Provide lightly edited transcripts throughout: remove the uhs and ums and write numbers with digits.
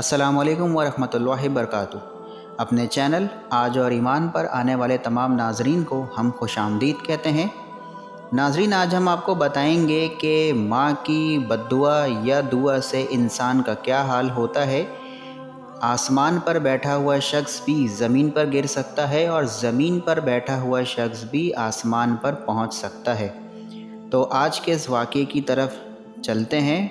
السلام علیکم ورحمۃ اللہ وبرکاتہ۔ اپنے چینل آج اور ایمان پر آنے والے تمام ناظرین کو ہم خوش آمدید کہتے ہیں۔ ناظرین، آج ہم آپ کو بتائیں گے کہ ماں کی بد دعا یا دعا سے انسان کا کیا حال ہوتا ہے۔ آسمان پر بیٹھا ہوا شخص بھی زمین پر گر سکتا ہے اور زمین پر بیٹھا ہوا شخص بھی آسمان پر پہنچ سکتا ہے۔ تو آج کے اس واقعے کی طرف چلتے ہیں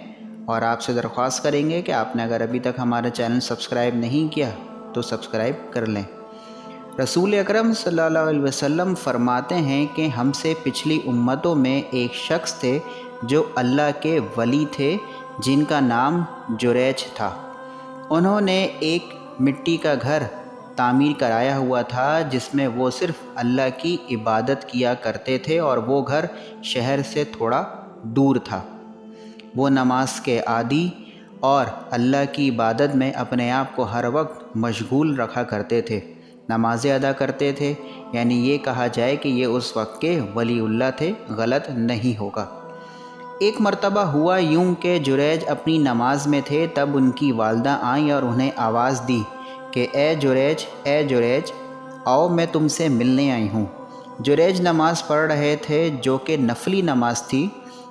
اور آپ سے درخواست کریں گے کہ آپ نے اگر ابھی تک ہمارا چینل سبسکرائب نہیں کیا تو سبسکرائب کر لیں۔ رسول اکرم صلی اللہ علیہ وسلم فرماتے ہیں کہ ہم سے پچھلی امتوں میں ایک شخص تھے جو اللہ کے ولی تھے، جن کا نام جریج تھا۔ انہوں نے ایک مٹی کا گھر تعمیر کرایا ہوا تھا جس میں وہ صرف اللہ کی عبادت کیا کرتے تھے، اور وہ گھر شہر سے تھوڑا دور تھا۔ وہ نماز کے عادی اور اللہ کی عبادت میں اپنے آپ کو ہر وقت مشغول رکھا کرتے تھے، نمازیں ادا کرتے تھے، یعنی یہ کہا جائے کہ یہ اس وقت کے ولی اللہ تھے، غلط نہیں ہوگا۔ ایک مرتبہ ہوا یوں کہ جریج اپنی نماز میں تھے، تب ان کی والدہ آئیں اور انہیں آواز دی کہ اے جریج، آؤ میں تم سے ملنے آئی ہوں۔ جریج نماز پڑھ رہے تھے جو کہ نفلی نماز تھی،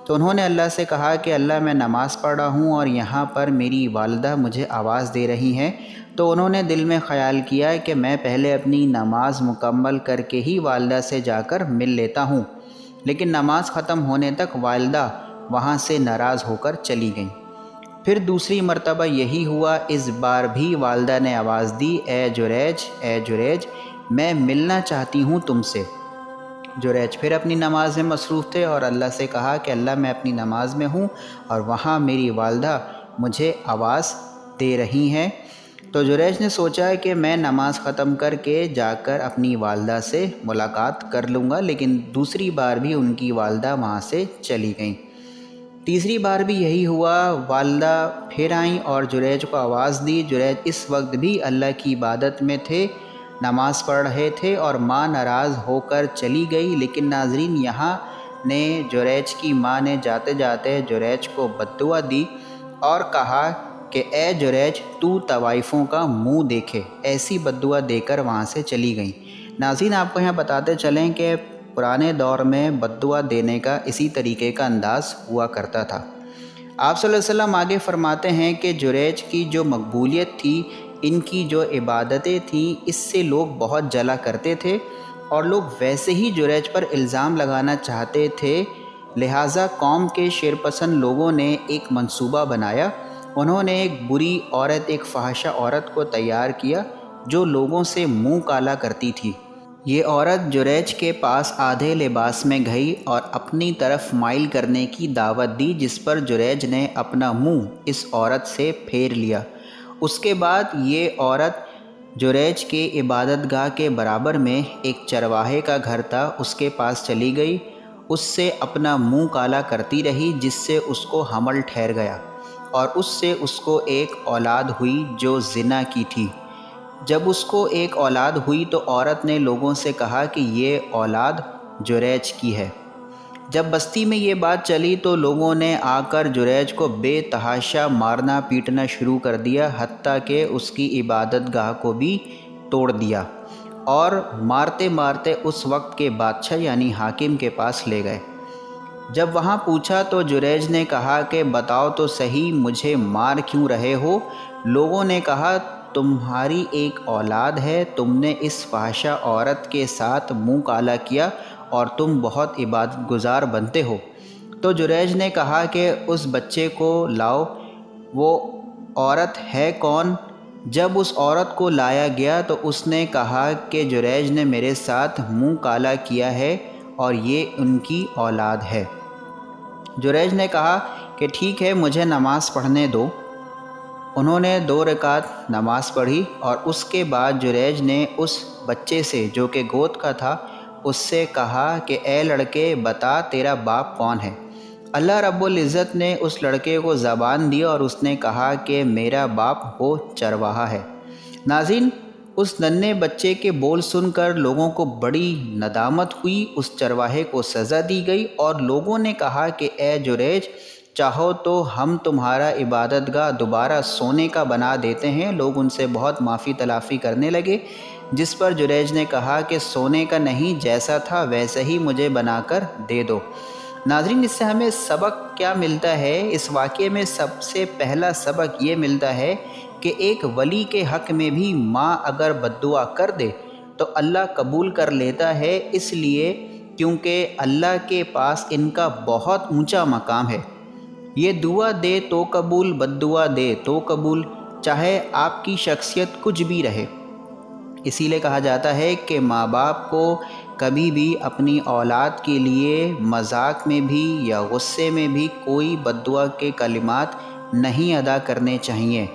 تو انہوں نے اللہ سے کہا کہ اللہ، میں نماز پڑھ رہا ہوں اور یہاں پر میری والدہ مجھے آواز دے رہی ہیں۔ تو انہوں نے دل میں خیال کیا کہ میں پہلے اپنی نماز مکمل کر کے ہی والدہ سے جا کر مل لیتا ہوں، لیکن نماز ختم ہونے تک والدہ وہاں سے ناراض ہو کر چلی گئیں۔ پھر دوسری مرتبہ یہی ہوا، اس بار بھی والدہ نے آواز دی، اے جریج، میں ملنا چاہتی ہوں تم سے۔ جریج پھر اپنی نماز میں مصروف تھے اور اللہ سے کہا کہ اللہ، میں اپنی نماز میں ہوں اور وہاں میری والدہ مجھے آواز دے رہی ہیں۔ تو جریج نے سوچا کہ میں نماز ختم کر کے جا کر اپنی والدہ سے ملاقات کر لوں گا، لیکن دوسری بار بھی ان کی والدہ وہاں سے چلی گئیں۔ تیسری بار بھی یہی ہوا، والدہ پھر آئیں اور جریج کو آواز دی۔ جریج اس وقت بھی اللہ کی عبادت میں تھے، نماز پڑھ رہے تھے اور ماں ناراض ہو کر چلی گئی۔ لیکن ناظرین، یہاں نے جریج کی ماں نے جاتے جاتے جریج کو بد دعا دی اور کہا کہ اے جریج، تو طوائفوں کا منہ دیکھے، ایسی بد دعا دے کر وہاں سے چلی گئیں۔ ناظرین، آپ کو یہاں بتاتے چلیں کہ پرانے دور میں بد دعا دینے کا اسی طریقے کا انداز ہوا کرتا تھا۔ آپ صلی اللہ علیہ وسلم آگے فرماتے ہیں کہ جریج کی جو مقبولیت تھی، ان کی جو عبادتیں تھیں، اس سے لوگ بہت جلا کرتے تھے اور لوگ ویسے ہی جریج پر الزام لگانا چاہتے تھے۔ لہٰذا قوم کے شیرپسند لوگوں نے ایک منصوبہ بنایا۔ انہوں نے ایک بری عورت، ایک فحاشہ عورت کو تیار کیا جو لوگوں سے منہ کالا کرتی تھی۔ یہ عورت جریج کے پاس آدھے لباس میں گئی اور اپنی طرف مائل کرنے کی دعوت دی، جس پر جریج نے اپنا منہ اس عورت سے پھیر لیا۔ اس کے بعد یہ عورت جریج کے عبادت گاہ کے برابر میں ایک چرواہے کا گھر تھا، اس کے پاس چلی گئی، اس سے اپنا منہ کالا کرتی رہی، جس سے اس کو حمل ٹھہر گیا اور اس سے اس کو ایک اولاد ہوئی جو زنا کی تھی۔ جب اس کو ایک اولاد ہوئی تو عورت نے لوگوں سے کہا کہ یہ اولاد جریج کی ہے۔ جب بستی میں یہ بات چلی تو لوگوں نے آ کر جریج کو بے تحاشا مارنا پیٹنا شروع کر دیا، حتیٰ کہ اس کی عبادت گاہ کو بھی توڑ دیا اور مارتے مارتے اس وقت کے بادشاہ یعنی حاکم کے پاس لے گئے۔ جب وہاں پوچھا تو جریج نے کہا کہ بتاؤ تو صحیح، مجھے مار کیوں رہے ہو؟ لوگوں نے کہا، تمہاری ایک اولاد ہے، تم نے اس فحاشہ عورت کے ساتھ منہ کالا کیا اور تم بہت عبادت گزار بنتے ہو۔ تو جریج نے کہا کہ اس بچے کو لاؤ، وہ عورت ہے کون؟ جب اس عورت کو لایا گیا تو اس نے کہا کہ جریج نے میرے ساتھ منہ کالا کیا ہے اور یہ ان کی اولاد ہے۔ جریج نے کہا کہ ٹھیک ہے، مجھے نماز پڑھنے دو۔ انہوں نے 2 رکعت نماز پڑھی اور اس کے بعد جریج نے اس بچے سے جو کہ گود کا تھا اس سے کہا کہ اے لڑکے، بتا تیرا باپ کون ہے؟ اللہ رب العزت نے اس لڑکے کو زبان دی اور اس نے کہا کہ میرا باپ وہ چرواہا ہے۔ ناظرین، اس ننھے بچے کے بول سن کر لوگوں کو بڑی ندامت ہوئی، اس چرواہے کو سزا دی گئی اور لوگوں نے کہا کہ اے جریج، چاہو تو ہم تمہارا عبادت گاہ دوبارہ سونے کا بنا دیتے ہیں۔ لوگ ان سے بہت معافی تلافی کرنے لگے، جس پر جریج نے کہا کہ سونے کا نہیں، جیسا تھا ویسے ہی مجھے بنا کر دے دو۔ ناظرین، اس سے ہمیں سبق کیا ملتا ہے؟ اس واقعے میں سب سے پہلا سبق یہ ملتا ہے کہ ایک ولی کے حق میں بھی ماں اگر بد دعا کر دے تو اللہ قبول کر لیتا ہے، اس لیے کیونکہ اللہ کے پاس ان کا بہت اونچا مقام ہے۔ یہ دعا دے تو قبول، بد دعا دے تو قبول، چاہے آپ کی شخصیت کچھ بھی رہے۔ اسی لیے کہا جاتا ہے کہ ماں باپ کو کبھی بھی اپنی اولاد کے لیے مذاق میں بھی یا غصے میں بھی کوئی بد دعا کے کلمات نہیں ادا کرنے چاہیے۔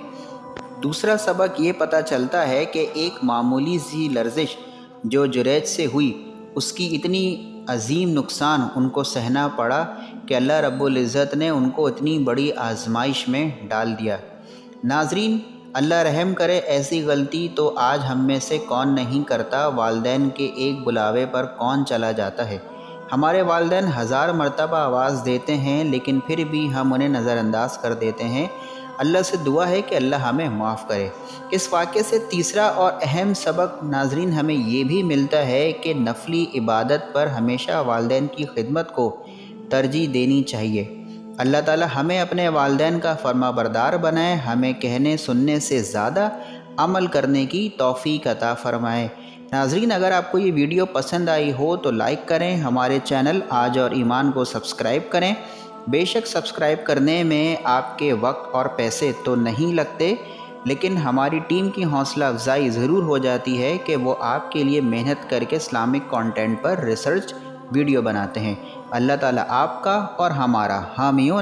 دوسرا سبق یہ پتہ چلتا ہے کہ ایک معمولی سی لرزش جو جریج سے ہوئی، اس کی اتنی عظیم نقصان ان کو سہنا پڑا کہ اللہ رب العزت نے ان کو اتنی بڑی آزمائش میں ڈال دیا۔ ناظرین، اللہ رحم کرے، ایسی غلطی تو آج ہم میں سے کون نہیں کرتا؟ والدین کے ایک بلاوے پر کون چلا جاتا ہے؟ ہمارے والدین 1000 مرتبہ آواز دیتے ہیں لیکن پھر بھی ہم انہیں نظر انداز کر دیتے ہیں۔ اللہ سے دعا ہے کہ اللہ ہمیں معاف کرے۔ اس واقعے سے تیسرا اور اہم سبق ناظرین ہمیں یہ بھی ملتا ہے کہ نفلی عبادت پر ہمیشہ والدین کی خدمت کو ترجیح دینی چاہیے۔ اللہ تعالی ہمیں اپنے والدین کا فرما بردار بنائے، ہمیں کہنے سننے سے زیادہ عمل کرنے کی توفیق عطا فرمائے۔ ناظرین، اگر آپ کو یہ ویڈیو پسند آئی ہو تو لائک کریں، ہمارے چینل آج اور ایمان کو سبسکرائب کریں۔ بے شک سبسکرائب کرنے میں آپ کے وقت اور پیسے تو نہیں لگتے، لیکن ہماری ٹیم کی حوصلہ افزائی ضرور ہو جاتی ہے کہ وہ آپ کے لیے محنت کر کے اسلامک کانٹینٹ پر ریسرچ ویڈیو بناتے ہیں۔ اللہ تعالیٰ آپ کا اور ہمارا حامی و